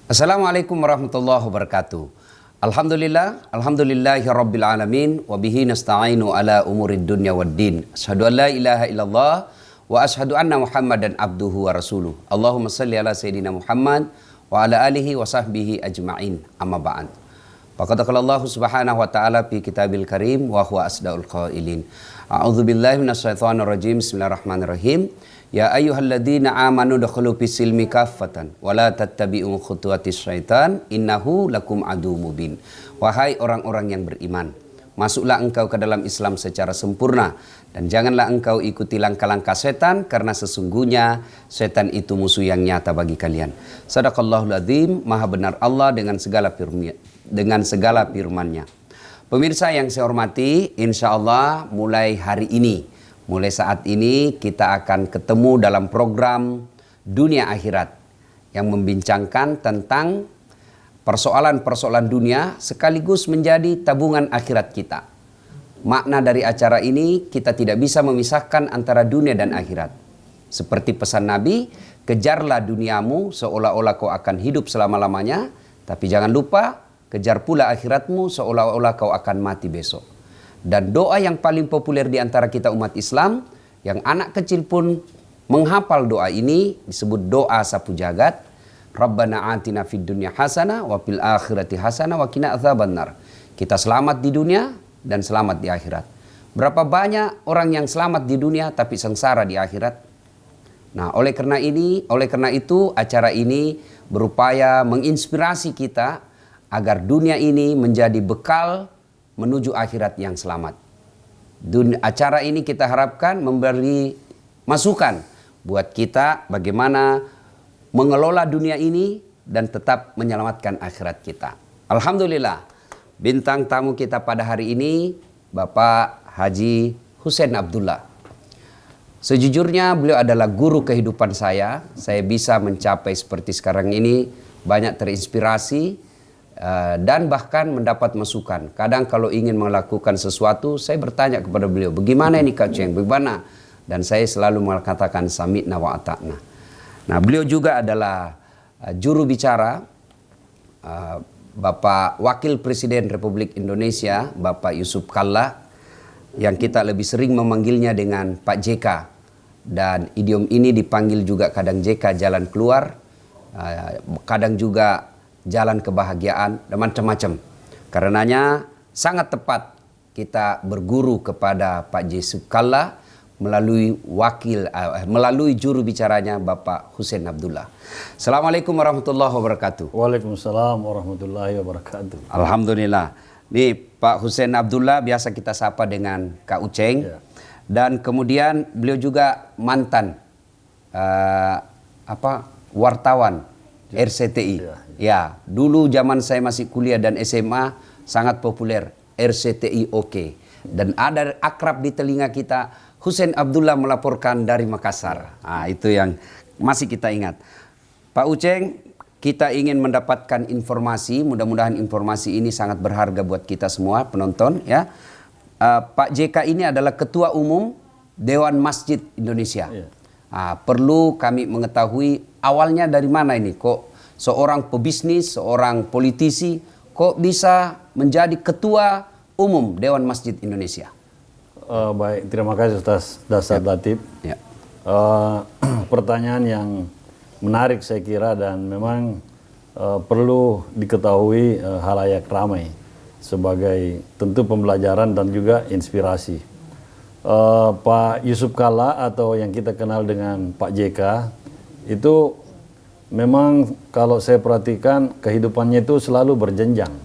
Assalamualaikum warahmatullahi wabarakatuh. Alhamdulillahirabbil alamin wa bihi nasta'inu ala umurid dunya waddin. Asyhadu an la ilaha illallah wa asyhadu anna Muhammadan abduhu wa rasuluh. Allahumma shalli ala sayidina Muhammad wa ala alihi wa sahbihi ajma'in. Amma ba'd. Faqad qala Allah subhanahu wa ta'ala fi kitabil karim wa huwa asdaul qailin. A'udzu billahi minasyaitonir rajim. Bismillahirrahmanirrahim. Ya ayyuhalladzina amanu dakhulu fis silmi kaffatan wa la tattabi'u khutuwatis syaitan innahu lakum adu mubin. Wahai orang-orang yang beriman, masuklah engkau ke dalam Islam secara sempurna dan janganlah engkau ikuti langkah-langkah setan karena sesungguhnya setan itu musuh yang nyata bagi kalian. Shadaqallahul adzim, maha benar Allah dengan segala firman-Nya. Pemirsa yang saya hormati, insya Allah mulai hari ini, mulai saat ini kita akan ketemu dalam program Dunia Akhirat yang membincangkan tentang persoalan-persoalan dunia sekaligus menjadi tabungan akhirat kita. Makna dari acara ini, kita tidak bisa memisahkan antara dunia dan akhirat. Seperti pesan Nabi, kejarlah duniamu seolah-olah kau akan hidup selama-lamanya, tapi jangan lupa kejar pula akhiratmu seolah-olah kau akan mati besok. Dan doa yang paling populer di antara kita umat Islam, yang anak kecil pun menghafal doa ini, disebut doa sapu jagat. Rabbana atina fid dunya hasanah wa fil akhirati hasanah wa qina adzabannar. Kita selamat di dunia dan selamat di akhirat. Berapa banyak orang yang selamat di dunia tapi sengsara di akhirat? Nah, oleh karena itu acara ini berupaya menginspirasi kita agar dunia ini menjadi bekal menuju akhirat yang selamat. Acara ini kita harapkan memberi masukan buat kita bagaimana mengelola dunia ini dan tetap menyelamatkan akhirat kita. Alhamdulillah, bintang tamu kita pada hari ini Bapak Haji Hussein Abdullah. Sejujurnya beliau adalah guru kehidupan saya. Saya bisa mencapai seperti sekarang ini banyak terinspirasi dan bahkan mendapat masukan. Kadang kalau ingin melakukan sesuatu, saya bertanya kepada beliau, bagaimana ini Kak Ceng, bagaimana? Dan saya selalu mengatakan sami'na wa ata'na. Nah, beliau juga adalah juru bicara Bapak Wakil Presiden Republik Indonesia, Bapak Yusuf Kalla, yang kita lebih sering memanggilnya dengan Pak JK. Dan idiom ini dipanggil juga kadang JK jalan keluar, kadang juga jalan kebahagiaan dan macam-macam. Karenanya sangat tepat kita berguru kepada Pak Yusuf Kalla melalui juru bicaranya Bapak Hussein Abdullah. Assalamualaikum warahmatullahi wabarakatuh. Waalaikumsalam warahmatullahi wabarakatuh. Alhamdulillah. Ini Pak Hussein Abdullah biasa kita sapa dengan Kak Uceng. Ya. Dan kemudian beliau juga mantan wartawan RCTI. Ya, dulu zaman saya masih kuliah dan SMA sangat populer RCTI Oke. Dan ada akrab di telinga kita, Hussein Abdullah melaporkan dari Makassar. Nah, itu yang masih kita ingat. Pak Uceng, kita ingin mendapatkan informasi, mudah-mudahan informasi ini sangat berharga buat kita semua penonton ya. Pak JK ini adalah Ketua Umum Dewan Masjid Indonesia. Perlu kami mengetahui awalnya dari mana ini, kok seorang pebisnis, seorang politisi, kok bisa menjadi Ketua Umum Dewan Masjid Indonesia? Baik, terima kasih atas dasar Latif. Pertanyaan yang menarik saya kira dan memang perlu diketahui halayak ramai sebagai tentu pembelajaran dan juga inspirasi. Pak Yusuf Kalla atau yang kita kenal dengan Pak JK itu memang kalau saya perhatikan kehidupannya itu selalu berjenjang.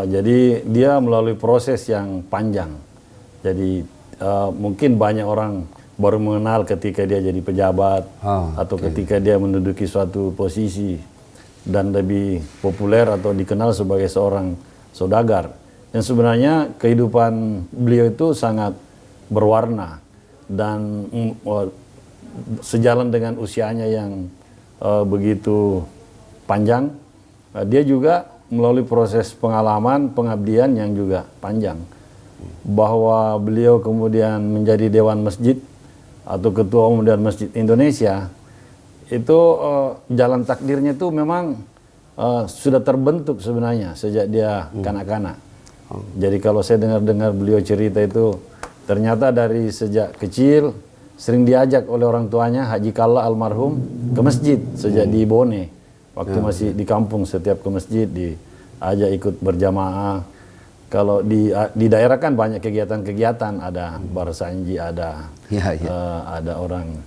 Jadi dia melalui proses yang panjang. Jadi mungkin banyak orang baru mengenal ketika dia jadi pejabat atau ketika dia menduduki suatu posisi dan lebih populer atau dikenal sebagai seorang saudagar. Yang sebenarnya kehidupan beliau itu sangat berwarna dan sejalan dengan usianya yang begitu panjang, dia juga melalui proses pengalaman, pengabdian yang juga panjang. Bahwa beliau kemudian menjadi Dewan Masjid atau Ketua Umum Dewan Masjid Indonesia, itu jalan takdirnya itu memang sudah terbentuk sebenarnya sejak dia kanak-kanak. Jadi kalau saya dengar-dengar beliau cerita itu, ternyata dari sejak kecil sering diajak oleh orang tuanya Haji Kalla almarhum ke masjid sejak di Bone. Waktu masih di kampung, setiap ke masjid diajak ikut berjamaah. Kalau di daerah kan banyak kegiatan-kegiatan, ada barsanji, ada ada orang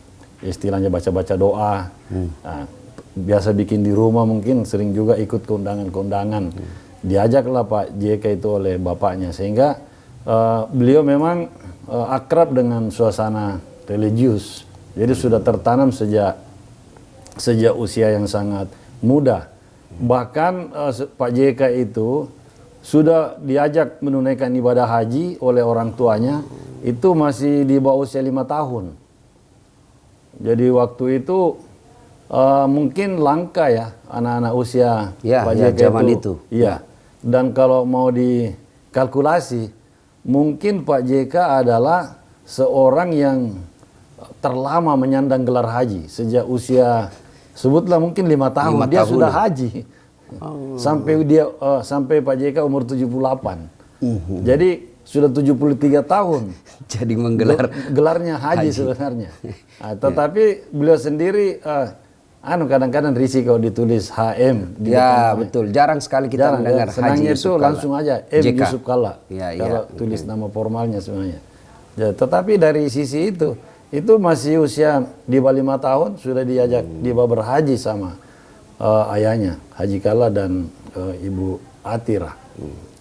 istilahnya baca-baca doa. Nah, biasa bikin di rumah, mungkin sering juga ikut keundangan-keundangan. Diajaklah Pak JK itu oleh bapaknya, sehingga beliau memang akrab dengan suasana religius. Jadi sudah tertanam sejak usia yang sangat muda. Bahkan Pak JK itu sudah diajak menunaikan ibadah haji oleh orang tuanya, itu masih di bawah usia 5 tahun. Jadi waktu itu mungkin langka ya anak-anak usia Pak JK zaman itu. Iya. Dan kalau mau dikalkulasi, mungkin Pak JK adalah seorang yang terlama menyandang gelar haji sejak usia, sebutlah mungkin 5 tahun. 5 dia tahun. sudah haji. Sampai Pak JK umur 78. Jadi sudah 73 tahun. Jadi menggelar gelarnya haji sebenarnya. Nah, tetapi beliau sendiri kadang-kadang risiko ditulis HM di depan. Betul. Jarang sekali kita mendengar senangnya Haji itu Yusuf Kalla. langsung aja M JK. Yusuf Kalla. Kalau tulis nama formalnya sebenarnya. Ya, tetapi dari sisi itu masih usia di bawah 5 tahun sudah diajak dibawa berhaji sama ayahnya Haji Kalla dan Ibu Atira.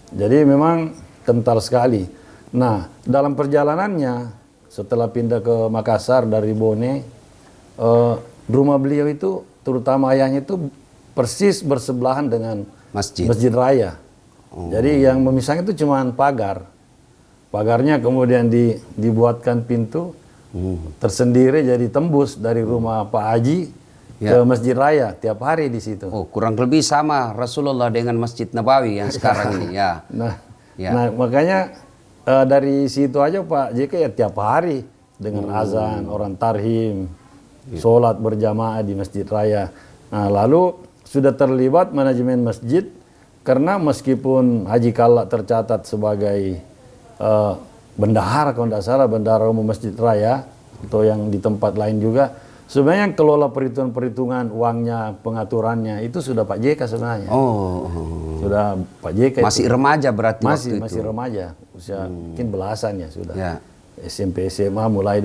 Jadi memang kental sekali. Nah, dalam perjalanannya setelah pindah ke Makassar dari Bone, rumah beliau itu terutama ayahnya itu persis bersebelahan dengan Masjid Raya. Jadi yang memisahnya itu cuma pagar. Pagarnya kemudian dibuatkan pintu tersendiri, jadi tembus dari rumah Pak Haji ke Masjid Raya tiap hari di situ. Oh, kurang lebih sama Rasulullah dengan Masjid Nabawi yang sekarang ini ya. Nah, makanya dari situ aja Pak JK ya tiap hari dengan azan, orang tarhim, sholat berjamaah di Masjid Raya. Nah, lalu sudah terlibat manajemen masjid, karena meskipun Haji Kalla tercatat sebagai bendahara, kalau tidak salah bendahara umum Masjid Raya atau yang di tempat lain juga, sebenarnya yang kelola perhitungan uangnya, pengaturannya itu sudah Pak JK sebenarnya. Sudah Pak JK. Masih remaja berarti waktu itu. Masih remaja, usia mungkin belasan ya sudah. SMP SMA mulai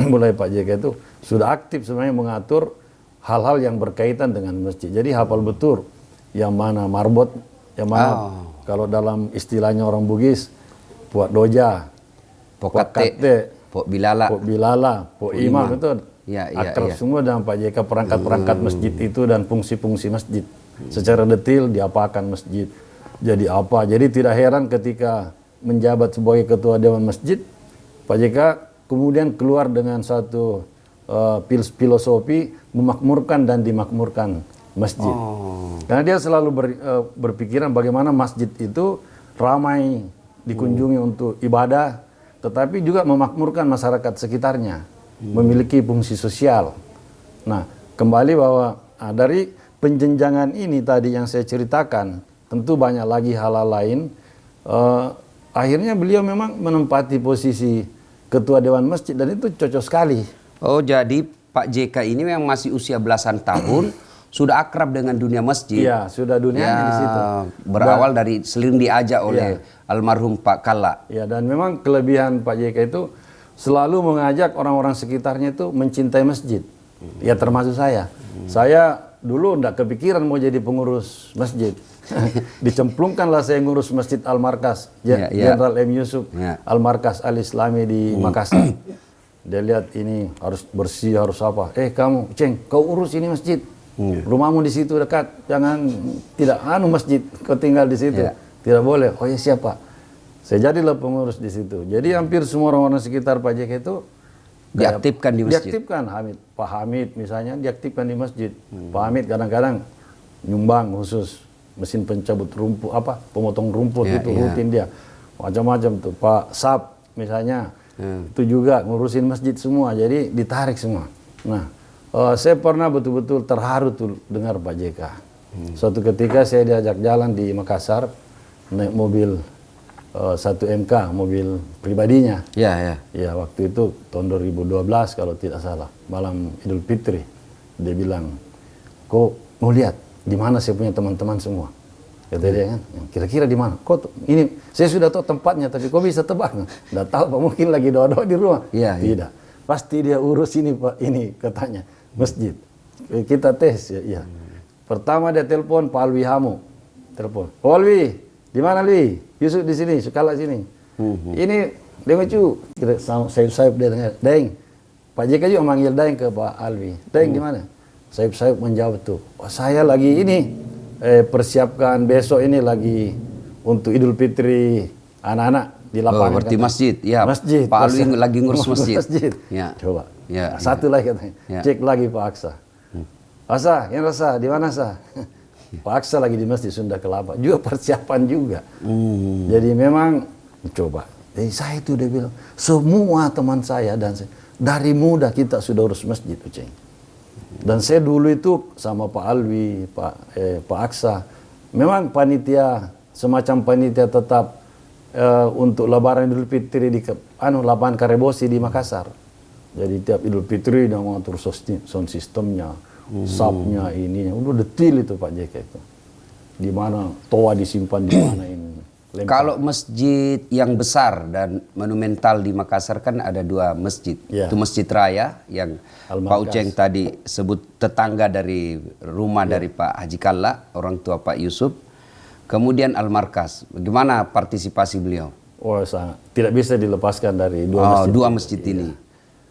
mulai Pak JK itu sudah aktif sebenarnya mengatur hal-hal yang berkaitan dengan masjid. Jadi hafal betul yang mana marbot, yang mana kalau dalam istilahnya orang Bugis, Puak Doja, Pokate, Pok Bilala, Pok Imam itu akrab semua dengan Pak JK, perangkat-perangkat masjid itu dan fungsi-fungsi masjid. Secara detail diapakan masjid, jadi apa. Jadi tidak heran ketika menjabat sebagai ketua Dewan Masjid, Pak JK kemudian keluar dengan satu filosofi memakmurkan dan dimakmurkan masjid. Karena dia selalu berpikiran bagaimana masjid itu ramai dikunjungi untuk ibadah, tetapi juga memakmurkan masyarakat sekitarnya, memiliki fungsi sosial. Nah, kembali bahwa dari penjenjangan ini tadi yang saya ceritakan, tentu banyak lagi hal-hal lain. Akhirnya beliau memang menempati posisi ketua Dewan Masjid dan itu cocok sekali. Oh, jadi Pak JK ini memang masih usia belasan tahun, sudah akrab dengan dunia masjid. Iya, sudah dunianya di situ. Berawal dari sering diajak oleh almarhum Pak Kalla. Ya, dan memang kelebihan Pak JK itu selalu mengajak orang-orang sekitarnya itu mencintai masjid. Ya, termasuk saya. Saya dulu enggak kepikiran mau jadi pengurus masjid. Dicemplungkanlah saya ngurus Masjid Al-Markas, Jenderal M. Yusuf Al-Markas Al-Islami di Makassar. Dia lihat ini harus bersih, harus apa. Kamu, Ceng, kau urus ini masjid. Rumahmu di situ dekat, jangan tidak masjid, kau tinggal di situ. Tidak boleh. Oh ya, siapa? Saya jadilah pengurus di situ. Jadi hampir semua orang-orang sekitar Pak JK itu diaktifkan di masjid. Diaktifkan. Pak Hamid misalnya diaktifkan di masjid. Pak Hamid kadang-kadang nyumbang khusus mesin pencabut rumput, pemotong rumput itu rutin dia. Macam-macam tuh. Pak Sab misalnya itu juga ngurusin masjid semua. Jadi ditarik semua. Nah, Saya pernah betul-betul terharu tuh dengar Pak JK. Suatu ketika saya diajak jalan di Makassar, naik mobil 1MK, mobil pribadinya. Ya, ya. Ya, waktu itu tahun 2012 kalau tidak salah, malam Idul Fitri. Dia bilang, kok mau lihat di mana saya punya teman-teman semua? Kata dia kan, kira-kira di mana? Kok ini saya sudah tahu tempatnya, tapi kok bisa tebak? Nggak tahu Pak, mungkin lagi doa-doa di rumah. Iya, Tidak, pasti dia urus ini Pak, ini katanya masjid. Kita tes ya. Iya. Pertama dia telepon Pak Alwi Hamo, telepon. Oh Alwi, di mana Alwi? Yusuf di sini, Sukala sini. Ini dia lucu. Saya dia dengar, Daeng. Pak JK juga manggil Daeng ke Pak Alwi. Daeng di mana? Saya menjawab tuh, oh, saya lagi ini persiapkan besok ini lagi untuk Idul Fitri anak-anak di lapangan. Oh, berarti masjid, ya. Masjid. Pak Alwi lagi ngurus masjid. Ya. Coba. Ya, Satu lagi katanya. Ya. Cek lagi Pak Aksa. Aksa, yang rasa di mana Sa? Pak Aksa lagi di Masjid Sunda Kelapa. Juga persiapan juga. Jadi memang coba. Jadi saya itu dia bilang, semua teman saya dan saya dari muda kita sudah urus masjid, Uceng. Dan saya dulu itu sama Pak Alwi, Pak Aksa, memang panitia, semacam panitia tetap untuk Lebaran Idul Fitri di lapangan Karebosi di Makassar. Jadi tiap Idul Fitri dia mengatur sound sistemnya, subnya, ininya, udah detail itu Pak JK itu. Di mana toa disimpan, di mana ini. Lempar. Kalau masjid yang besar dan monumental di Makassar kan ada 2 masjid. Ya. Itu Masjid Raya yang Pak Uceng tadi sebut tetangga dari rumah dari Pak Haji Kalla, orang tua Pak Yusuf. Kemudian Al-Markas. Bagaimana partisipasi beliau? Oh, sangat. Tidak bisa dilepaskan dari 2 masjid. 2 masjid ini.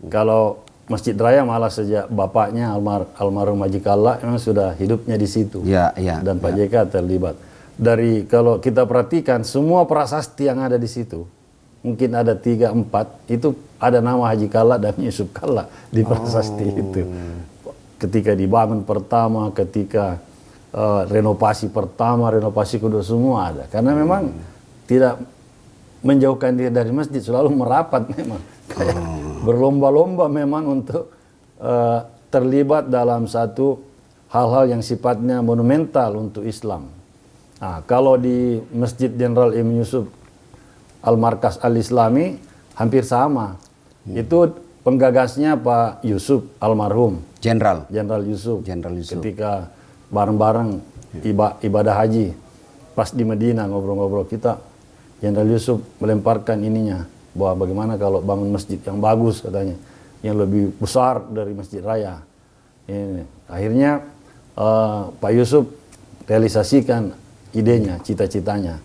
Kalau Masjid Raya malah sejak bapaknya almarhum Haji Kalla memang sudah hidupnya di situ. Ya, ya. Dan Pak JK terlibat. Dari kalau kita perhatikan semua prasasti yang ada di situ, mungkin ada 3-4 itu ada nama Haji Kalla dan Yusuf Kalla di prasasti itu. Ketika dibangun pertama, ketika renovasi pertama, renovasi kedua, semua ada. Karena memang tidak menjauhkan diri dari masjid, selalu merapat memang. Berlomba-lomba memang untuk terlibat dalam satu hal-hal yang sifatnya monumental untuk Islam. Nah, kalau di Masjid Jenderal Im Yusuf Al-Markas Al-Islami hampir sama. Itu penggagasnya Pak Yusuf almarhum. Jenderal Yusuf. Yusuf. Ketika bareng-bareng ibadah haji. Pas di Medina ngobrol-ngobrol kita, Jenderal Yusuf melemparkan ininya. Bahwa bagaimana kalau bangun masjid yang bagus katanya. Yang lebih besar dari Masjid Raya. Ini. Akhirnya Pak Yusuf realisasikan idenya, cita-citanya.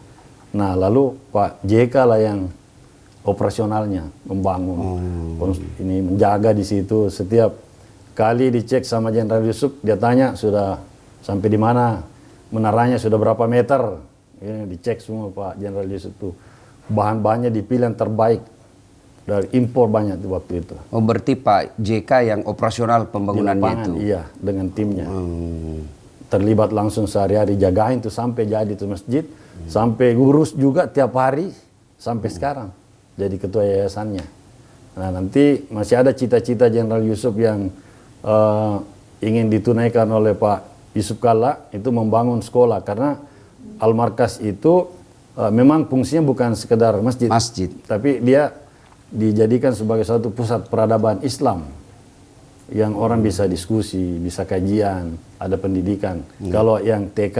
Nah, lalu Pak JK lah yang operasionalnya, membangun, ini menjaga di situ. Setiap kali dicek sama Jenderal Yusuf, dia tanya sudah sampai di mana, menaranya sudah berapa meter. Ini dicek semua Pak Jenderal Yusuf itu. Bahan-bahannya dipilih yang terbaik dari impor banyak di waktu itu. Oh, berarti Pak JK yang operasional pembangunannya itu? Iya, dengan timnya. Terlibat langsung sehari-hari, jagain tuh sampai jadi tuh masjid, sampai ngurus juga tiap hari sampai sekarang jadi ketua yayasannya. Nah, nanti masih ada cita-cita Jenderal Yusuf yang ingin ditunaikan oleh Pak Yusuf Kalla, itu membangun sekolah, karena Al-Markas itu memang fungsinya bukan sekedar masjid, tapi dia dijadikan sebagai suatu pusat peradaban Islam yang orang bisa diskusi, bisa kajian, ada pendidikan. Kalau yang TK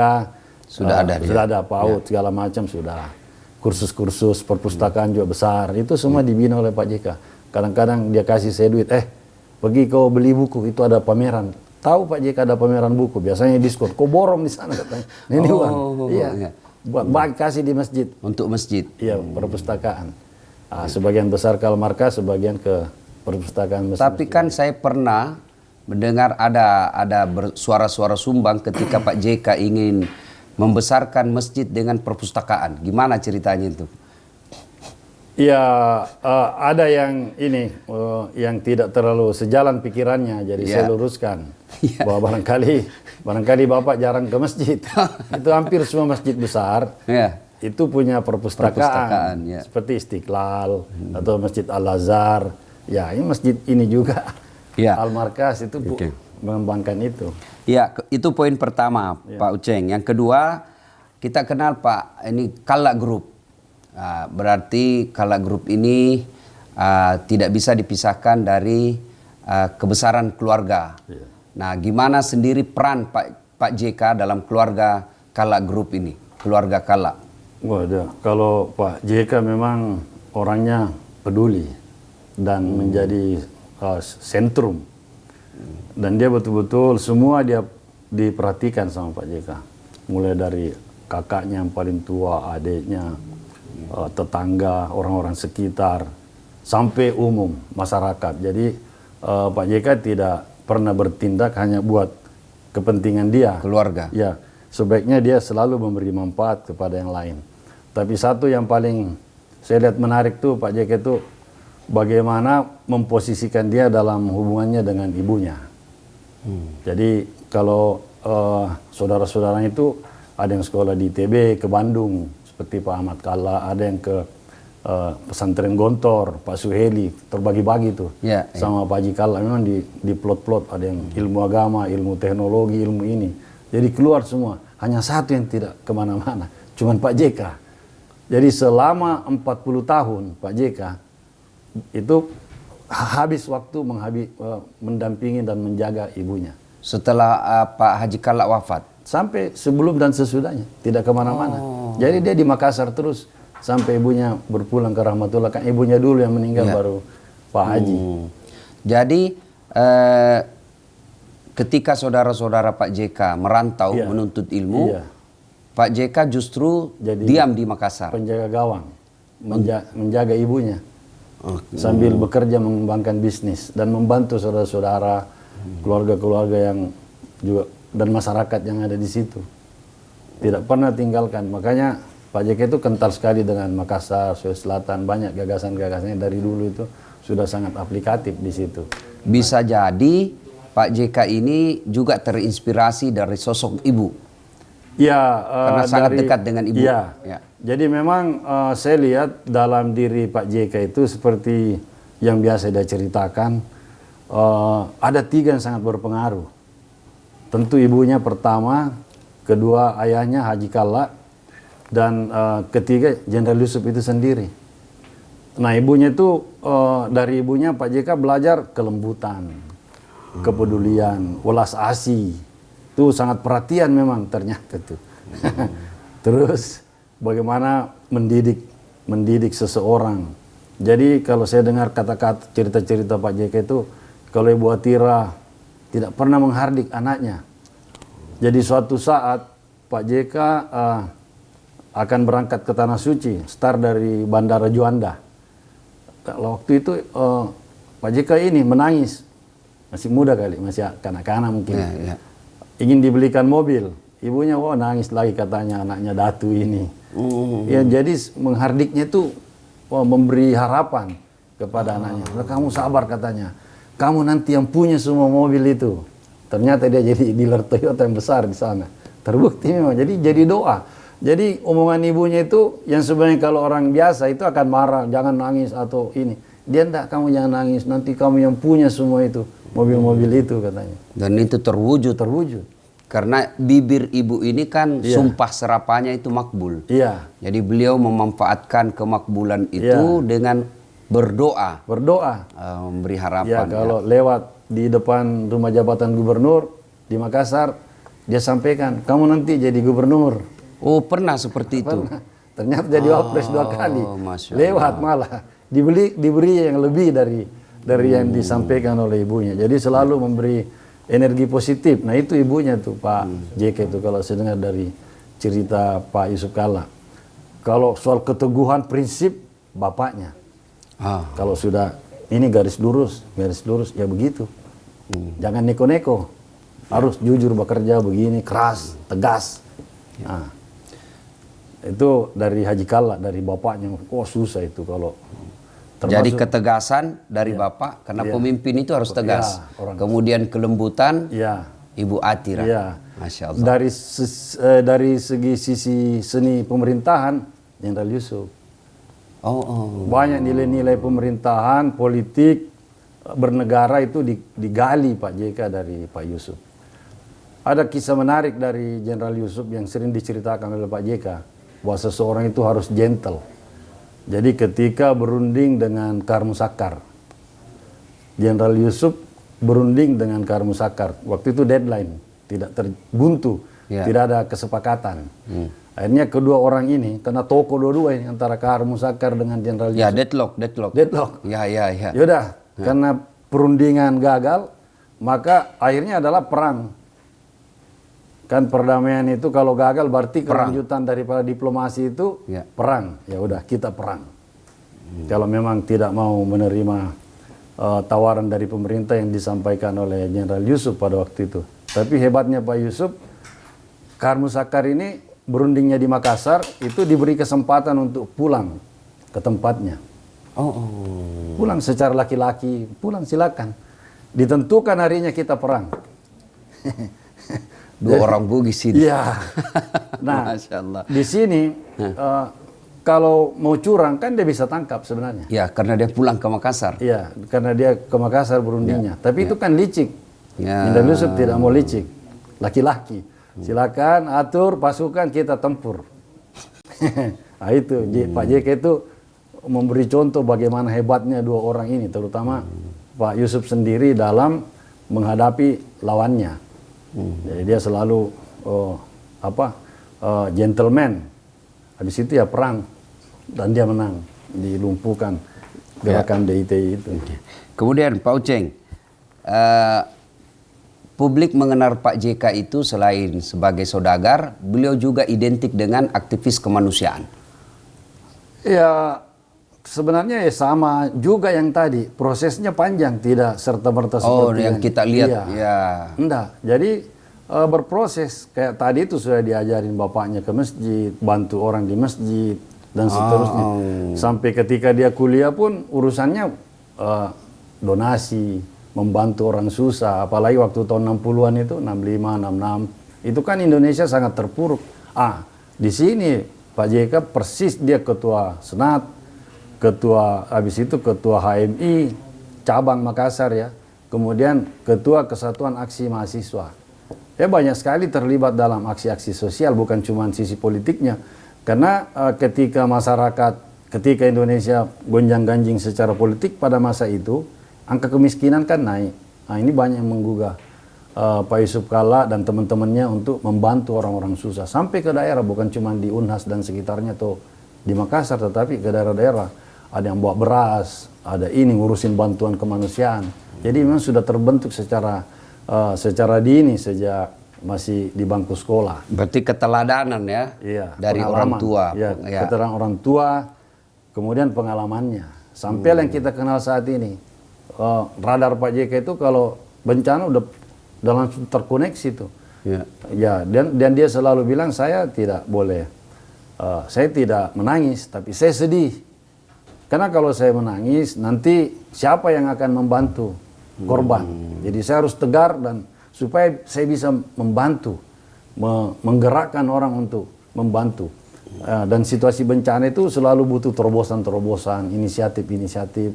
sudah ada PAUD segala macam sudah. Kursus-kursus perpustakaan juga besar. Itu semua dibina oleh Pak JK. Kadang-kadang dia kasih saya duit, pergi kau beli buku, itu ada pameran. Tahu Pak JK ada pameran buku, biasanya diskon. Kau borong di sana katanya. Ini uang. Iya. Buat kasih di masjid. Untuk masjid. Iya, perpustakaan. Sebagian besar ke Al-Markas, sebagian ke perpustakaan masjid. Tapi kan saya pernah mendengar ada suara-suara sumbang ketika Pak JK ingin membesarkan masjid dengan perpustakaan. Gimana ceritanya itu? Ya, ada yang ini yang tidak terlalu sejalan pikirannya, jadi saya luruskan bahwa barangkali Bapak jarang ke masjid. Itu hampir semua masjid besar. Itu punya perpustakaan seperti Istiqlal atau Masjid Al-Azhar. Ya, ini masjid ini juga. Al-Markas itu mengembangkan itu. Ya, itu poin pertama, Pak Uceng. Yang kedua, kita kenal Pak, ini Kala Group. Berarti Kala Group ini tidak bisa dipisahkan dari kebesaran keluarga. Nah, gimana sendiri peran Pak JK dalam keluarga Kala Group ini, keluarga Kala? Waduh, kalau Pak JK memang orangnya peduli dan menjadi sentrum. Dan dia betul-betul semua dia diperhatikan sama Pak JK. Mulai dari kakaknya yang paling tua, adiknya, tetangga, orang-orang sekitar, sampai umum masyarakat. Jadi Pak JK tidak pernah bertindak hanya buat kepentingan dia. Keluarga. Ya, sebaiknya dia selalu memberi manfaat kepada yang lain. Tapi satu yang paling saya lihat menarik tuh Pak JK itu bagaimana memposisikan dia dalam hubungannya dengan ibunya. Jadi kalau saudara-saudaranya itu ada yang sekolah di ITB ke Bandung seperti Pak Ahmad Kala, ada yang ke pesantren Gontor, Pak Suheli, terbagi-bagi tuh sama Pak Haji Kala. Memang di plot-plot ada yang ilmu agama, ilmu teknologi, ilmu ini. Jadi keluar semua. Hanya satu yang tidak kemana-mana, cuman Pak JK. Jadi selama 40 tahun Pak JK itu habis waktu mendampingi dan menjaga ibunya. Setelah Pak Haji Kala wafat? Sampai sebelum dan sesudahnya, tidak kemana-mana. Jadi dia di Makassar terus sampai ibunya berpulang ke rahmatullah. Kan ibunya dulu yang meninggal baru Pak Haji. Jadi ketika saudara-saudara Pak JK merantau menuntut ilmu, Pak JK justru diam di Makassar. Penjaga gawang, menjaga ibunya. Sambil bekerja mengembangkan bisnis dan membantu saudara-saudara, keluarga-keluarga yang juga dan masyarakat yang ada di situ. Tidak pernah tinggalkan. Makanya Pak JK itu kental sekali dengan Makassar, Sulawesi Selatan. Banyak gagasan-gagasannya dari dulu itu sudah sangat aplikatif di situ. Bisa jadi Pak JK ini juga terinspirasi dari sosok ibu. Ya, karena sangat dekat dengan ibu. Ya. Jadi memang saya lihat dalam diri Pak JK itu seperti yang biasa dia ceritakan, ada 3 yang sangat berpengaruh. Tentu ibunya pertama, kedua ayahnya Haji Kala, dan ketiga Jenderal Yusuf itu sendiri. Nah ibunya itu, dari ibunya Pak JK belajar kelembutan, kepedulian, welas asih. Itu sangat perhatian memang ternyata tuh. Terus bagaimana mendidik seseorang. Jadi kalau saya dengar kata-kata cerita-cerita Pak JK itu, kalau Ibu Atira tidak pernah menghardik anaknya. Jadi suatu saat Pak JK akan berangkat ke Tanah Suci, start dari Bandara Juanda. Waktu itu Pak JK ini menangis, masih muda kali, masih kanak-kanak mungkin. Ingin dibelikan mobil, ibunya nangis lagi katanya anaknya Datu ini. Ya jadi menghardiknya itu memberi harapan kepada anaknya. Kamu sabar katanya, kamu nanti yang punya semua mobil itu. Ternyata dia jadi dealer Toyota yang besar di sana. Terbukti memang. Jadi doa. Jadi omongan ibunya itu yang sebenarnya kalau orang biasa itu akan marah, jangan nangis atau ini. Dia enggak, kamu jangan nangis, nanti kamu yang punya semua itu, mobil-mobil itu katanya. Dan itu terwujud. Karena bibir ibu ini kan sumpah serapanya itu makbul. Jadi beliau memanfaatkan kemakbulan itu dengan berdoa. Memberi harapan. Kalau lewat di depan rumah jabatan gubernur di Makassar, dia sampaikan, kamu nanti jadi gubernur. Oh, pernah seperti itu? Ternyata jadi wapres 2 kali. Lewat malah. Diberi yang lebih dari yang disampaikan oleh ibunya. Jadi selalu memberi energi positif. Nah itu ibunya tuh Pak JK itu kalau saya dengar dari cerita Pak Yusuf Kala. Kalau soal keteguhan prinsip bapaknya. Kalau sudah ini garis lurus ya begitu. Jangan neko-neko. Harus jujur bekerja begini, keras, tegas. Nah, itu dari Haji Kala, dari bapaknya. Susah itu kalau jadi ketegasan dari bapak, karena pemimpin itu harus tegas. Kemudian kelembutan, Ibu Atira. Masya Allah. Dari sisi seni pemerintahan, Jenderal Yusuf. Banyak nilai-nilai pemerintahan, politik, bernegara itu digali Pak JK dari Pak Yusuf. Ada kisah menarik dari Jenderal Yusuf yang sering diceritakan oleh Pak JK, bahwa seseorang itu harus gentle. Jadi ketika berunding dengan Khar Muzakkar, Jenderal Yusuf berunding dengan Khar Muzakkar. Waktu itu deadline, tidak terbuntu, tidak ada kesepakatan. Akhirnya kedua orang ini, karena toko dua-dua ini antara Khar Muzakkar dengan Jenderal Yusuf. Ya, deadlock. Ya. Yaudah, karena perundingan gagal, maka akhirnya adalah perang. Kan perdamaian itu kalau gagal berarti kelanjutan daripada diplomasi itu perang. Ya udah, kita perang. Kalau memang tidak mau menerima tawaran dari pemerintah yang disampaikan oleh Jenderal Yusuf pada waktu itu. Tapi hebatnya Pak Yusuf, Khar Muzakkar ini berundingnya di Makassar itu diberi kesempatan untuk pulang ke tempatnya. Pulang secara laki-laki, pulang silakan. Ditentukan harinya kita perang. Dua orang Bugis ini. Iya. Nah, Masya Allah. di sini kalau mau curang kan dia bisa tangkap sebenarnya. Ya, karena dia pulang ke Makassar. Iya, karena dia ke Makassar berundingnya. Tapi itu kan licik. Jenderal Yusuf tidak mau licik. Laki-laki. Silakan atur pasukan kita tempur. Nah itu, Pak JK itu memberi contoh bagaimana hebatnya dua orang ini, terutama Pak Yusuf sendiri dalam menghadapi lawannya. Jadi dia selalu gentleman. Habis itu ya perang dan dia menang, dilumpuhkan gerakan DITI itu. Kemudian Pak Uceng, publik mengenal Pak JK itu selain sebagai saudagar, beliau juga identik dengan aktivis kemanusiaan. Ya sebenarnya ya sama juga yang tadi, prosesnya panjang, tidak serta-merta seperti yang kita lihat. Enggak, jadi berproses kayak tadi itu sudah diajarin bapaknya ke masjid, bantu orang di masjid dan seterusnya. Sampai ketika dia kuliah pun urusannya donasi, membantu orang susah, apalagi waktu tahun 60-an itu 65, 66 itu kan Indonesia sangat terpuruk. Di sini Pak JK persis dia ketua Senat, habis itu ketua HMI cabang Makassar ya, kemudian ketua Kesatuan Aksi Mahasiswa. Ya banyak sekali terlibat dalam aksi-aksi sosial, bukan cuma sisi politiknya. Karena ketika Indonesia gonjang-ganjing secara politik pada masa itu, angka kemiskinan kan naik. Nah ini banyak yang menggugah Pak Yusuf Kalla dan teman-temannya untuk membantu orang-orang susah. Sampai ke daerah, bukan cuma di Unhas dan sekitarnya atau di Makassar, tetapi ke daerah-daerah. Ada yang bawa beras, ada ini ngurusin bantuan kemanusiaan. Jadi memang sudah terbentuk secara dini sejak masih di bangku sekolah. Berarti keteladanan ya, dari orang tua. Keterangan orang tua, kemudian pengalamannya. Sampai yang kita kenal saat ini, radar Pak JK itu kalau bencana udah langsung terkoneksi tuh. Dan dia selalu bilang saya tidak boleh, saya tidak menangis, tapi saya sedih. Karena kalau saya menangis, nanti siapa yang akan membantu korban? Jadi saya harus tegar dan supaya saya bisa membantu, menggerakkan orang untuk membantu. Dan situasi bencana itu selalu butuh terobosan-terobosan, inisiatif-inisiatif.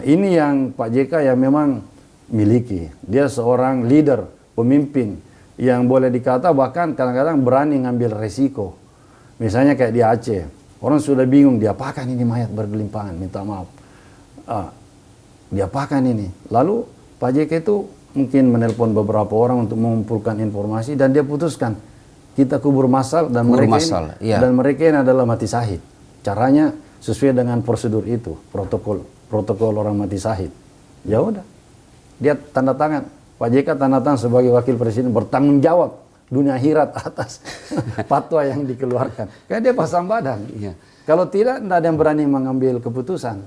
Ini yang Pak JK yang memang miliki. Dia seorang leader, pemimpin yang boleh dikata bahkan kadang-kadang berani ngambil resiko. Misalnya kayak di Aceh, orang sudah bingung, diapakan ini mayat bergelimpangan, minta maaf. Diapakan ini? Lalu Pak JK itu mungkin menelpon beberapa orang untuk mengumpulkan informasi dan dia putuskan kita kubur massal dan mereka ini adalah mati syahid. Caranya sesuai dengan prosedur itu, protokol orang mati syahid. Ya udah, dia tanda tangan. Pak JK tanda tangan sebagai wakil presiden bertanggung jawab dunia akhirat atas fatwa yang dikeluarkan. Karena dia pasang badan. Kalau tidak ada yang berani mengambil keputusan.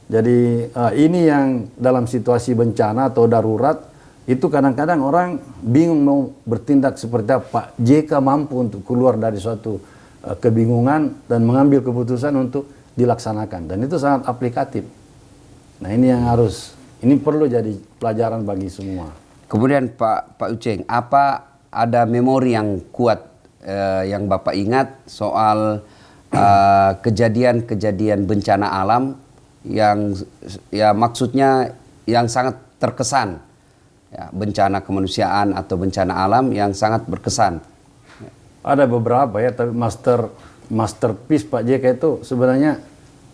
Jadi ini yang dalam situasi bencana atau darurat itu kadang-kadang orang bingung mau bertindak seperti apa. Pak JK mampu untuk keluar dari suatu kebingungan dan mengambil keputusan untuk dilaksanakan. Dan itu sangat aplikatif. Nah ini yang ini perlu jadi pelajaran bagi semua. Kemudian Pak Uceng, apa ada memori yang kuat yang Bapak ingat soal kejadian-kejadian bencana alam yang ya maksudnya yang sangat terkesan, ya, bencana kemanusiaan atau bencana alam yang sangat berkesan? Ada beberapa ya, tapi masterpiece Pak JK itu sebenarnya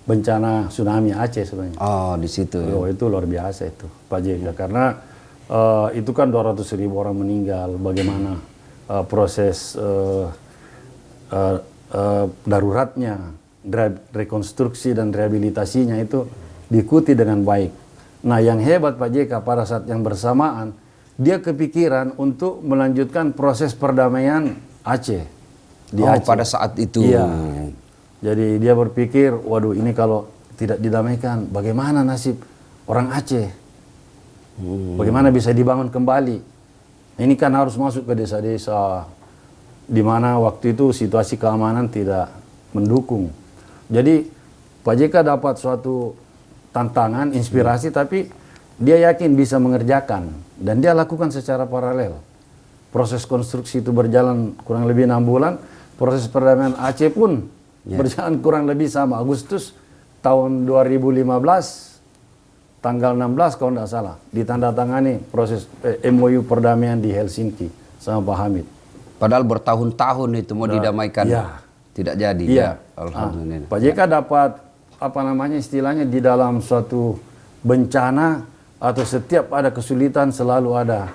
bencana tsunami Aceh sebenarnya. Oh, di situ. Oh, itu luar biasa itu Pak JK, karena itu kan 200.000 orang meninggal. Bagaimana proses daruratnya, rekonstruksi dan rehabilitasinya itu diikuti dengan baik. Nah, yang hebat Pak JK pada saat yang bersamaan, dia kepikiran untuk melanjutkan proses perdamaian Aceh. Di Aceh. Pada saat itu. Iya. Jadi dia berpikir, waduh ini kalau tidak didamaikan, bagaimana nasib orang Aceh? Bagaimana bisa dibangun kembali? Ini kan harus masuk ke desa-desa, di mana waktu itu situasi keamanan tidak mendukung. Jadi Pak JK dapat suatu tantangan, inspirasi, tapi dia yakin bisa mengerjakan. Dan dia lakukan secara paralel. Proses konstruksi itu berjalan kurang lebih 6 bulan. Proses perdamaian Aceh pun berjalan kurang lebih sama. Agustus tahun 2015, tanggal 16 kalau tidak salah, ditandatangani proses MOU perdamaian di Helsinki sama Pak Hamid. Padahal bertahun-tahun itu mau didamaikan. Ya. Tidak jadi. Iya. Ya. Alhamdulillah. Pak JK dapat istilahnya di dalam suatu bencana atau setiap ada kesulitan selalu ada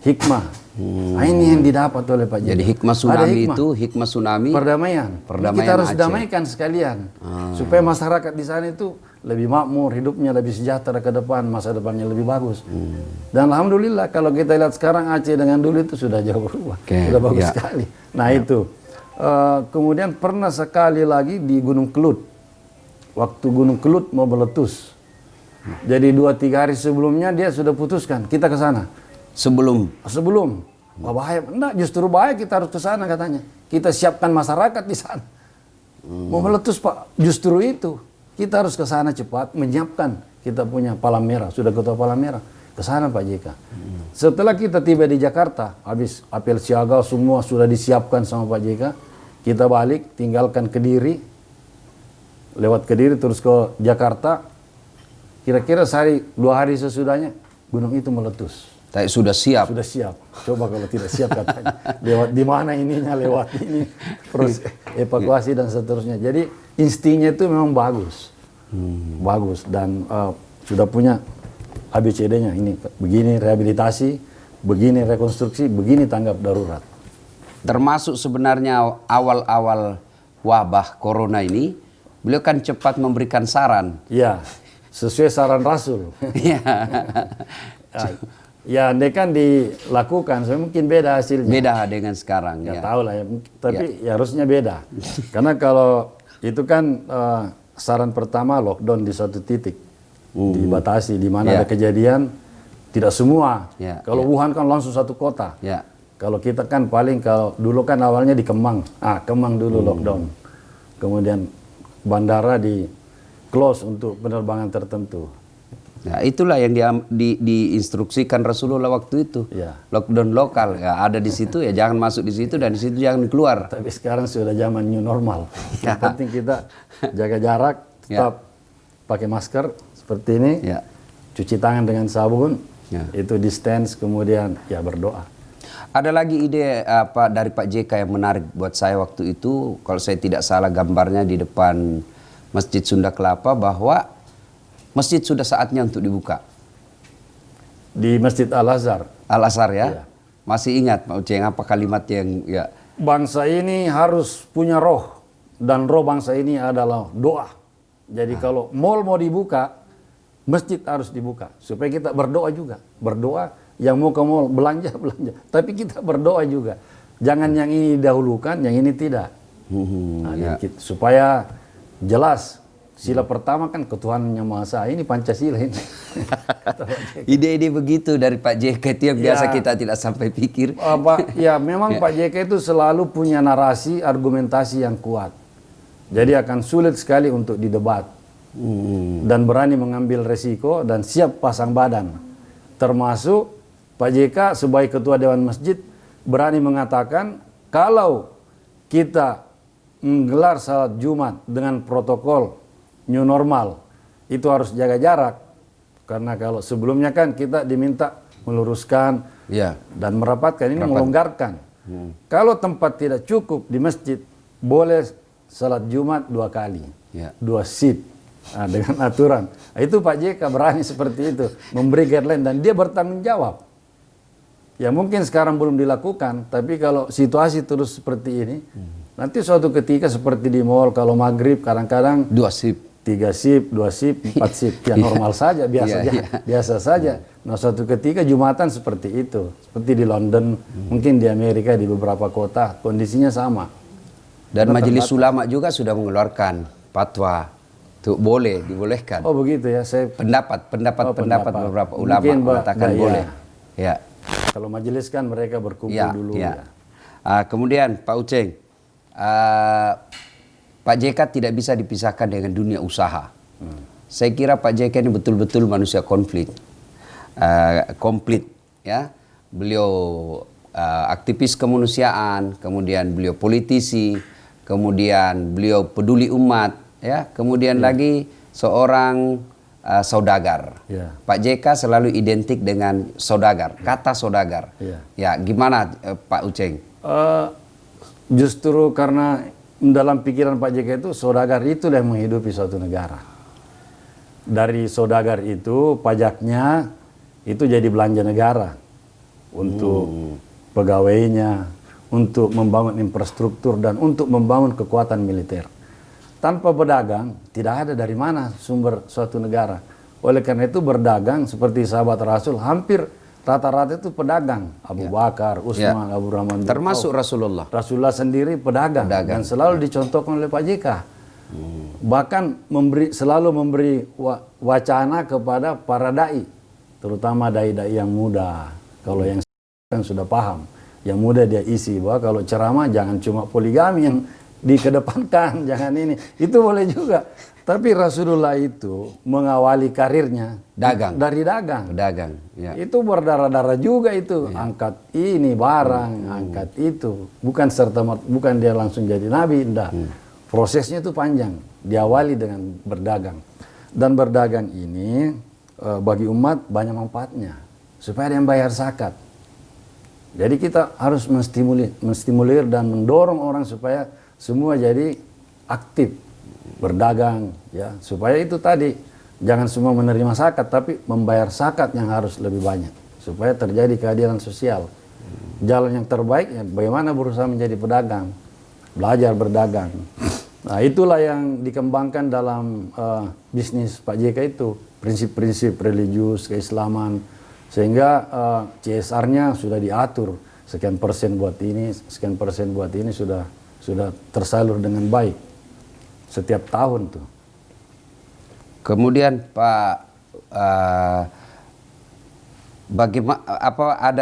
hikmah. Nah, ini yang didapat oleh Pak JK. Jadi hikmah tsunami itu hikmah tsunami perdamaian. Kita harus Aceh. damaikan sekalian supaya masyarakat di sana itu lebih makmur, hidupnya lebih sejahtera ke depan, masa depannya lebih bagus. Dan alhamdulillah kalau kita lihat sekarang Aceh dengan dulu itu sudah jauh berubah, sudah bagus sekali. Nah itu. Kemudian pernah sekali lagi di Gunung Kelut, waktu Gunung Kelut mau meletus. Jadi 2-3 hari sebelumnya dia sudah putuskan kita ke sana. Sebelum. Wah, bahaya. Enggak, justru bahaya, kita harus ke sana katanya. Kita siapkan masyarakat di sana. Mau meletus Pak, justru itu. Kita harus ke sana cepat, menyiapkan. Kita punya Palang Merah, sudah ketua Palang Merah. Ke sana Pak JK. Setelah kita tiba di Jakarta, habis apel siaga semua sudah disiapkan sama Pak JK. Kita balik, tinggalkan Kediri. Lewat Kediri terus ke Jakarta. Kira-kira 2 hari sesudahnya, gunung itu meletus. Tapi sudah siap. Sudah siap. Coba kalau tidak siap katanya. Lewat di mana ininya, lewat ini. Proses evakuasi dan seterusnya. Jadi instingnya itu memang bagus. Bagus. Dan sudah punya ABCD-nya. Ini begini rehabilitasi, begini rekonstruksi, begini tanggap darurat. Termasuk sebenarnya awal-awal wabah corona ini, beliau kan cepat memberikan saran. Iya. Sesuai saran Rasul. Iya. Ya, andai kan dilakukan, mungkin beda hasilnya. Beda dengan sekarang. Ya, tahu lah ya, tapi ya harusnya beda. Karena kalau itu kan saran pertama lockdown di suatu titik, dibatasi, di mana ada kejadian, tidak semua. Kalau Wuhan kan langsung satu kota. Kalau kita kan paling, kalau dulu kan awalnya di Kemang, Kemang dulu lockdown. Kemudian bandara di close untuk penerbangan tertentu. Nah, itulah yang diinstruksikan Rasulullah waktu itu. Lockdown lokal, ya ada di situ ya jangan masuk di situ dan di situ jangan keluar. Tapi sekarang sudah zaman new normal. Yang penting kita jaga jarak, tetap pakai masker seperti ini, cuci tangan dengan sabun, itu distance, kemudian ya berdoa. Ada lagi ide dari Pak JK yang menarik buat saya waktu itu, kalau saya tidak salah gambarnya di depan Masjid Sunda Kelapa, bahwa masjid sudah saatnya untuk dibuka. Di Masjid Al-Azhar. Al-Azhar ya? Masih ingat Pak Uceng apa kalimat yang bangsa ini harus punya roh. Dan roh bangsa ini adalah doa. Jadi kalau mall mau dibuka, masjid harus dibuka. Supaya kita berdoa juga. Berdoa, yang mau ke mall belanja. Tapi kita berdoa juga. Jangan yang ini dahulukan, yang ini tidak. Supaya jelas. Sila pertama kan ketuhanan yang Maha Esa, ini Pancasila ini. Ide-ide begitu dari Pak JK itu yang biasa kita tidak sampai pikir. Memang Pak JK itu selalu punya narasi, argumentasi yang kuat. Jadi akan sulit sekali untuk didebat. Dan berani mengambil resiko dan siap pasang badan. Termasuk Pak JK sebagai Ketua Dewan Masjid berani mengatakan kalau kita menggelar salat Jumat dengan protokol new normal, itu harus jaga jarak. Karena kalau sebelumnya kan kita diminta meluruskan dan merapatkan, ini melonggarkan. Kalau tempat tidak cukup di masjid, boleh salat Jumat 2 kali, 2 shift. Nah, dengan aturan. Nah, itu Pak JK berani seperti itu, memberi guideline dan dia bertanggung jawab. Ya mungkin sekarang belum dilakukan, tapi kalau situasi terus seperti ini, nanti suatu ketika seperti di mall, kalau maghrib kadang-kadang 2 shift. 3 shift, 2 shift, 4 shift, ya normal saja, biasa saja. Nah suatu ketika Jumatan seperti itu, seperti di London, mungkin di Amerika, di beberapa kota, kondisinya sama. Dan Majelis Ulama juga sudah mengeluarkan fatwa itu dibolehkan. Oh begitu ya, saya pendapat beberapa ulama mungkin, mengatakan boleh. Ya. Kalau majelis kan mereka berkumpul dulu. Ya. Kemudian Pak Uceng, Pak JK tidak bisa dipisahkan dengan dunia usaha. Saya kira Pak JK ini betul-betul manusia komplit, ya. Beliau aktivis kemanusiaan, kemudian beliau politisi, kemudian beliau peduli umat, ya. Kemudian lagi seorang saudagar. Pak JK selalu identik dengan saudagar, kata saudagar. Ya, gimana Pak Uceng? Justru karena dalam pikiran Pak JK itu saudagar itu yang menghidupi suatu negara. Dari saudagar itu pajaknya itu jadi belanja negara untuk pegawainya, untuk membangun infrastruktur dan untuk membangun kekuatan militer. Tanpa pedagang tidak ada dari mana sumber suatu negara. Oleh karena itu berdagang seperti sahabat Rasul hampir rata-rata itu pedagang. Abu Bakar, Utsman, Abu Rahman. Termasuk Rasulullah. Rasulullah sendiri pedagang. Dan selalu dicontohkan oleh Pak JK. Bahkan selalu memberi wacana kepada para dai, terutama dai-dai yang muda. Kalau yang kan sudah paham, yang muda dia isi bahwa kalau ceramah jangan cuma poligami yang dikedepankan, jangan ini. Itu boleh juga. Tapi Rasulullah itu mengawali karirnya dari dagang. Itu berdarah-darah juga itu. Angkat ini barang, angkat itu. Bukan dia langsung jadi nabi, enggak. Prosesnya itu panjang. Diawali dengan berdagang. Dan berdagang ini bagi umat banyak manfaatnya. Supaya dia bayar zakat. Jadi kita harus menstimulir dan mendorong orang supaya semua jadi aktif berdagang, ya, supaya itu tadi jangan semua menerima zakat tapi membayar zakat yang harus lebih banyak supaya terjadi keadilan sosial. Jalan yang terbaik ya bagaimana berusaha menjadi pedagang, belajar berdagang. Nah itulah yang dikembangkan dalam bisnis Pak JK itu, prinsip-prinsip religius keislaman, sehingga CSR-nya sudah diatur, sekian persen buat ini, sekian persen buat ini sudah tersalur dengan baik setiap tahun tuh. Kemudian Pak,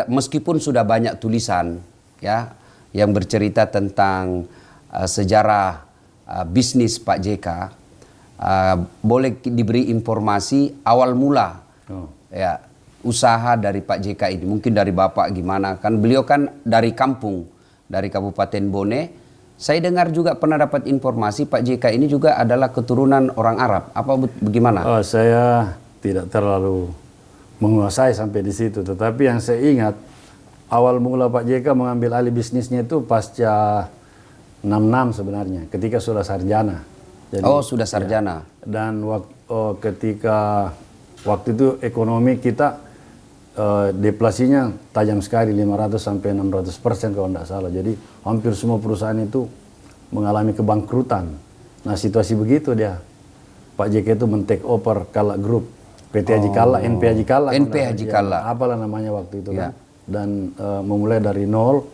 meskipun sudah banyak tulisan ya yang bercerita tentang sejarah bisnis Pak JK, boleh diberi informasi awal mula ya usaha dari Pak JK ini, mungkin dari Bapak gimana, kan beliau kan dari kampung, dari Kabupaten Bone. Saya dengar juga pernah dapat informasi Pak JK ini juga adalah keturunan orang Arab. Apa bagaimana? Saya tidak terlalu menguasai sampai di situ. Tetapi yang saya ingat, awal mula Pak JK mengambil alih bisnisnya itu pasca 66 sebenarnya, ketika sudah sarjana. Jadi, sudah sarjana. Ya, dan ketika waktu itu ekonomi kita deflasinya tajam sekali, 500 sampai 600% kalau tidak salah. Jadi hampir semua perusahaan itu mengalami kebangkrutan. Nah situasi begitu dia, Pak JK itu men-take over Kala Group, PT Haji Kala, NP Haji Kala. NP Haji Kala. Apalah namanya waktu itu kan. Dan memulai dari nol.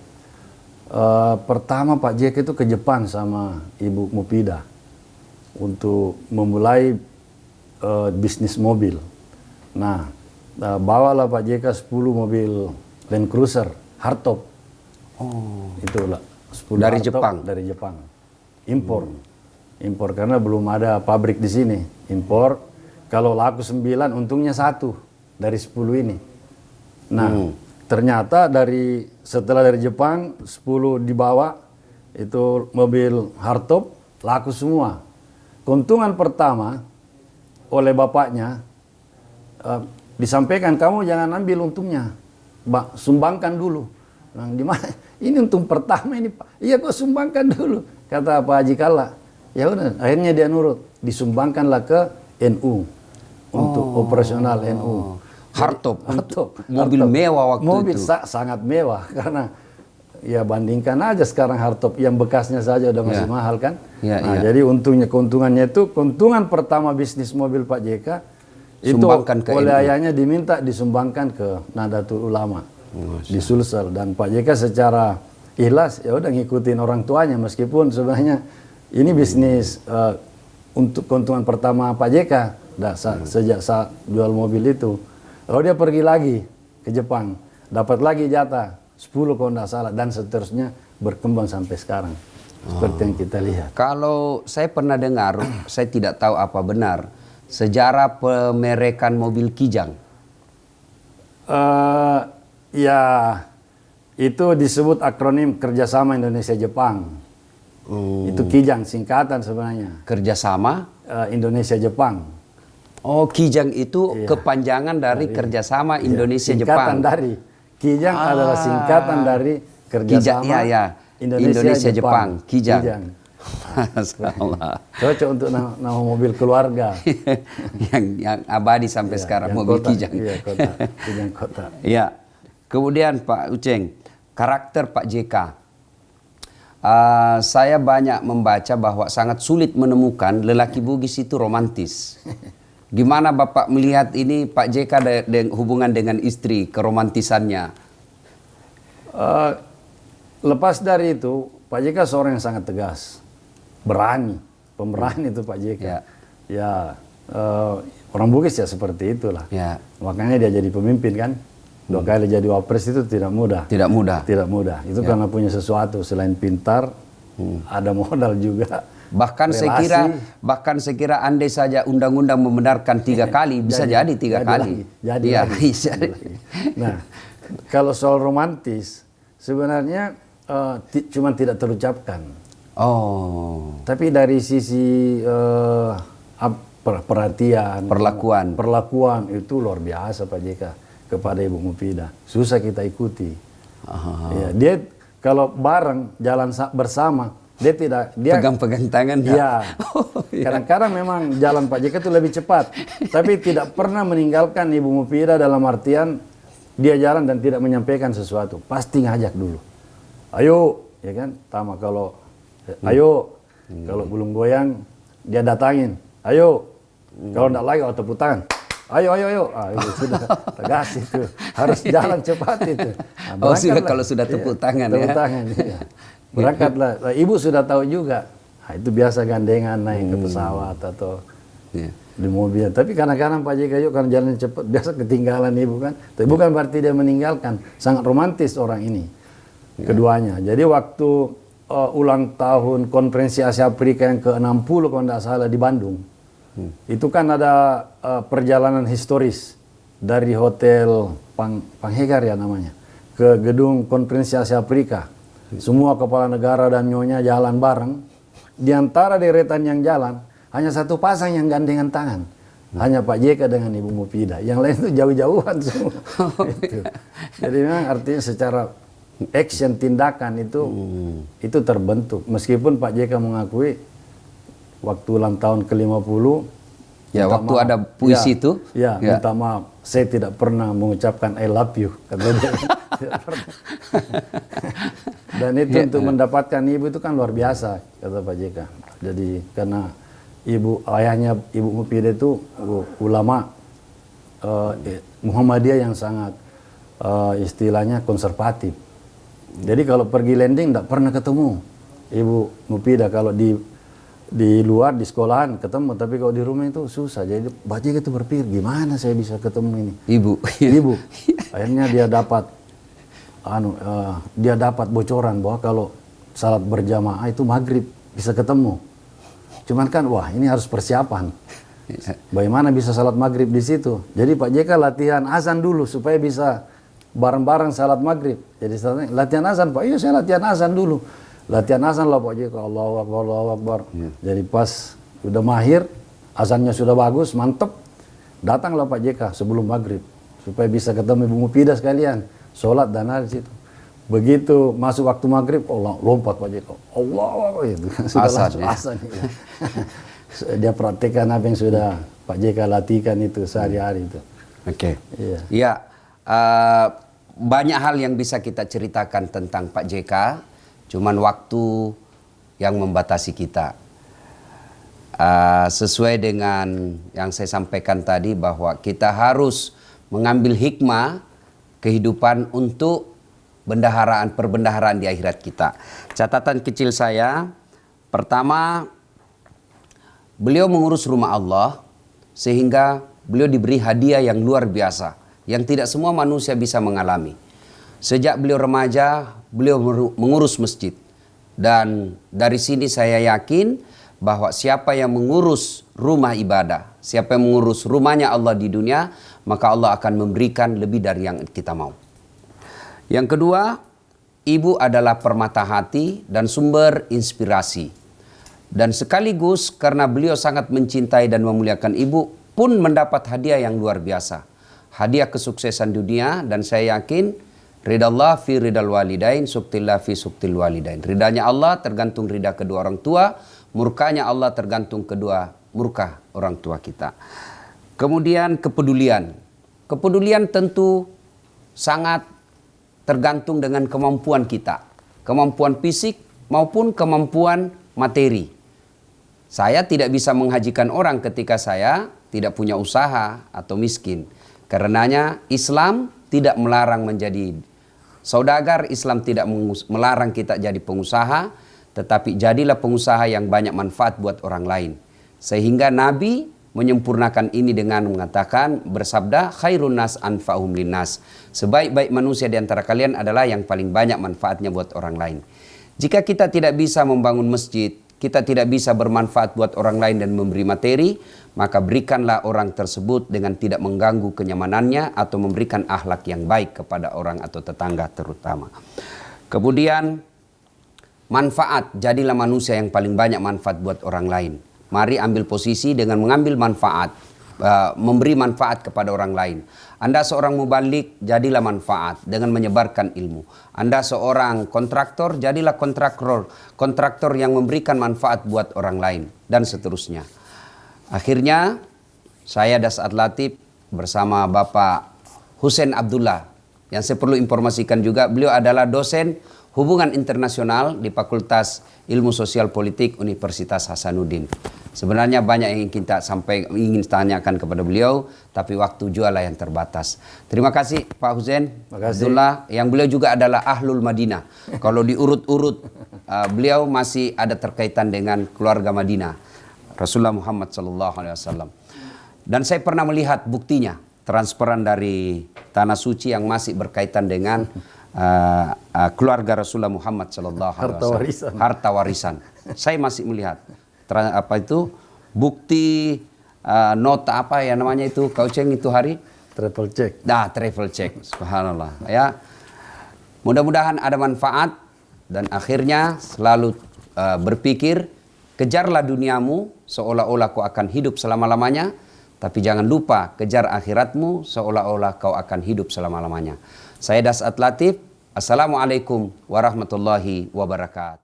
Pertama Pak JK itu ke Jepang sama Ibu Mufidah untuk memulai bisnis mobil. Nah bawalah Pak JK 10 mobil Land Cruiser hardtop. Itulah 10 dari hardtop Jepang. Dari Jepang. Impor karena belum ada pabrik di sini. Impor. Kalau laku 9 untungnya 1 dari 10 ini. Nah, ternyata setelah dari Jepang 10 dibawa itu mobil hardtop laku semua. Keuntungan pertama oleh bapaknya disampaikan kamu jangan ambil untungnya, sumbangkan dulu. Nah, di mana? Ini untung pertama ini Pak. Iya kok sumbangkan dulu, kata Pak Haji Kalla. Ya udah, akhirnya dia nurut, disumbangkanlah ke NU untuk operasional NU. Hardtop, mobil mewah waktu mobil itu. Sangat mewah karena ya bandingkan aja sekarang hardtop yang bekasnya saja udah masih mahal kan. Jadi keuntungannya itu keuntungan pertama bisnis mobil Pak JK itu oleh ayahnya diminta disumbangkan ke Nahdlatul Ulama di Sulsel, dan Pak JK secara ikhlas ya udah ngikutin orang tuanya meskipun sebenarnya ini bisnis untuk keuntungan pertama Pak JK sejak saat jual mobil itu. Lalu dia pergi lagi ke Jepang, dapat lagi jatah 10 kalau tidak salah, dan seterusnya berkembang sampai sekarang. Seperti yang kita lihat. Kalau saya pernah dengar, saya tidak tahu apa benar, sejarah pemerekan mobil Kijang. Ya, itu disebut akronim kerjasama Indonesia-Jepang. Itu Kijang, singkatan sebenarnya. Kerjasama? Indonesia-Jepang. Oh, Kijang itu kepanjangan dari kerjasama Indonesia-Jepang. Singkatan dari Kijang adalah singkatan dari kerjasama Indonesia-Jepang. Kijang. Cocok untuk nama mobil keluarga. yang abadi sampai sekarang, mobil kota, Kijang. Iya, kota. Kijang kota. Iya. Kemudian Pak Uceng, karakter Pak JK. Saya banyak membaca bahwa sangat sulit menemukan lelaki Bugis itu romantis. Gimana Bapak melihat ini Pak JK hubungan dengan istri, keromantisannya? Lepas dari itu, Pak JK seorang yang sangat tegas, berani, pemberani itu Pak JK. Orang Bugis ya seperti itulah. Makanya dia jadi pemimpin kan. 2 kali jadi wapres itu tidak mudah. Tidak mudah. Tidak mudah. Itu karena punya sesuatu selain pintar, ada modal juga. Bahkan saya kira andai saja undang-undang membenarkan 3 kali, bisa jadi 3 kali. Jadi lagi. Nah, kalau soal romantis, sebenarnya cuma tidak terucapkan. Tapi dari sisi perhatian, perlakuan itu luar biasa Pak JK kepada Ibu Mufidah. Susah kita ikuti. Ya, dia kalau bareng jalan bersama, dia pegang-pegang tangan. Iya. Kadang-kadang memang jalan Pak JK itu lebih cepat, tapi tidak pernah meninggalkan Ibu Mufidah dalam artian dia jalan dan tidak menyampaikan sesuatu. Pasti ngajak dulu. Ayo, ya kan? Tama kalau ayo, kalau belum goyang dia datangin. Ayo. Kalau enggak lagi tepuk tangan. Ayo. Itu sudah tegas itu. Harus jalan cepat itu. Kalau sudah tepuk tangan ya. Tepuk tangan, iya. Berangkatlah. Ibu sudah tahu juga. Itu biasa gandengan naik ke pesawat atau di mobil. Tapi kadang-kadang Pak JK kan jalan cepat, biasa ketinggalan ibu kan. Tapi bukan berarti dia meninggalkan. Sangat romantis orang ini. Keduanya. Jadi waktu ulang tahun konferensi Asia Afrika yang ke-60 kalau tidak salah di Bandung. Itu kan ada perjalanan historis dari Hotel Panghegar ya namanya ke gedung konferensi Asia Afrika. Semua kepala negara dan nyonya jalan bareng. Di antara deretan yang jalan hanya satu pasang yang gandengan tangan. Hanya Pak JK dengan Ibu Mufidah. Yang lain itu jauh-jauhan semua. Jadi memang artinya secara action tindakan itu terbentuk. Meskipun Pak JK mengakui waktu ulang tahun ke-50 waktu ada puisi itu minta maaf, saya tidak pernah mengucapkan I love you, kata dia. Dan itu untuk mendapatkan ibu itu kan luar biasa, kata Pak JK. Jadi karena ayahnya Ibu Mufidah itu ulama Muhammadiyah yang sangat istilahnya konservatif. Jadi kalau pergi landing tidak pernah ketemu Ibu Mufidah. Kalau di luar di sekolahan ketemu, tapi kalau di rumah itu susah. Jadi Pak JK itu berpikir gimana saya bisa ketemu ini ibu. Akhirnya dia dapat bocoran bahwa kalau salat berjamaah itu maghrib bisa ketemu. Cuman kan wah ini harus persiapan. Bagaimana bisa salat maghrib di situ? Jadi Pak JK latihan azan dulu supaya bisa bareng-bareng salat maghrib. Jadi latihan azan Pak, iya saya latihan azan dulu. Latihan azan lah Pak JK, Allahu Akbar, Allahu Akbar. Jadi pas udah mahir, azannya sudah bagus, mantep. datanglah Pak JK sebelum maghrib supaya bisa ketemu Ibu Mufidah sekalian, sholat dan ada situ. Begitu masuk waktu maghrib, lompat Pak JK, Allah itu sudah langsung azan. Ya. Dia praktekkan apa yang sudah Pak JK latihkan itu sehari-hari itu. Oke. Iya. Ya, banyak hal yang bisa kita ceritakan tentang Pak JK, cuman waktu yang membatasi kita. Sesuai dengan yang saya sampaikan tadi bahwa kita harus mengambil hikmah kehidupan untuk perbendaharaan di akhirat kita. Catatan kecil saya, pertama, beliau mengurus rumah Allah sehingga beliau diberi hadiah yang luar biasa yang tidak semua manusia bisa mengalami. Sejak beliau remaja, beliau mengurus masjid. Dan dari sini saya yakin bahwa siapa yang mengurus rumah ibadah, siapa yang mengurus rumahnya Allah di dunia, maka Allah akan memberikan lebih dari yang kita mau. Yang kedua, ibu adalah permata hati dan sumber inspirasi. Dan sekaligus karena beliau sangat mencintai dan memuliakan ibu, pun mendapat hadiah yang luar biasa. Hadiah kesuksesan dunia, dan saya yakin ridallah fi ridal walidain, suktillah fi suktil walidain. Ridanya Allah tergantung rida kedua orang tua, murkanya Allah tergantung kedua murka orang tua kita. Kemudian kepedulian. Kepedulian tentu sangat tergantung dengan kemampuan kita. Kemampuan fisik maupun kemampuan materi. Saya tidak bisa menghajikan orang ketika saya tidak punya usaha atau miskin. Karenanya Islam tidak melarang menjadi saudagar, Islam tidak melarang kita jadi pengusaha, tetapi jadilah pengusaha yang banyak manfaat buat orang lain. Sehingga Nabi menyempurnakan ini dengan mengatakan, bersabda, khairun nas anfa'uhum linnas. Sebaik-baik manusia di antara kalian adalah yang paling banyak manfaatnya buat orang lain. Jika kita tidak bisa membangun masjid, kita tidak bisa bermanfaat buat orang lain dan memberi materi, maka berikanlah orang tersebut dengan tidak mengganggu kenyamanannya atau memberikan akhlak yang baik kepada orang atau tetangga terutama. Kemudian manfaat, jadilah manusia yang paling banyak manfaat buat orang lain. Mari ambil posisi dengan mengambil manfaat, memberi manfaat kepada orang lain. Anda seorang mubalik, jadilah manfaat dengan menyebarkan ilmu. Anda seorang kontraktor, jadilah kontraktor yang memberikan manfaat buat orang lain, dan seterusnya. Akhirnya, saya Dasat Latif bersama Bapak Husein Abdullah, yang saya perlu informasikan juga, beliau adalah dosen Hubungan Internasional di Fakultas Ilmu Sosial Politik Universitas Hasanuddin. Sebenarnya banyak yang ingin tanyakan kepada beliau, tapi waktu jualah yang terbatas. Terima kasih Pak Husein Abdullah, yang beliau juga adalah Ahlul Madinah. Kalau diurut-urut, beliau masih ada terkaitan dengan keluarga Madinah, Rasulullah Muhammad SAW. Dan saya pernah melihat buktinya, transferan dari Tanah Suci yang masih berkaitan dengan keluarga Rasulullah Muhammad SAW. Harta warisan. Saya masih melihat bukti nota apa ya namanya itu, kau ceng itu hari travel check. Nah, travel check. Subhanallah. Ya. Mudah-mudahan ada manfaat, dan akhirnya selalu berpikir, kejarlah duniamu seolah-olah kau akan hidup selama-lamanya, tapi jangan lupa kejar akhiratmu seolah-olah kau akan hidup selama-lamanya. Saya Dasat Latif. Assalamualaikum warahmatullahi wabarakatuh.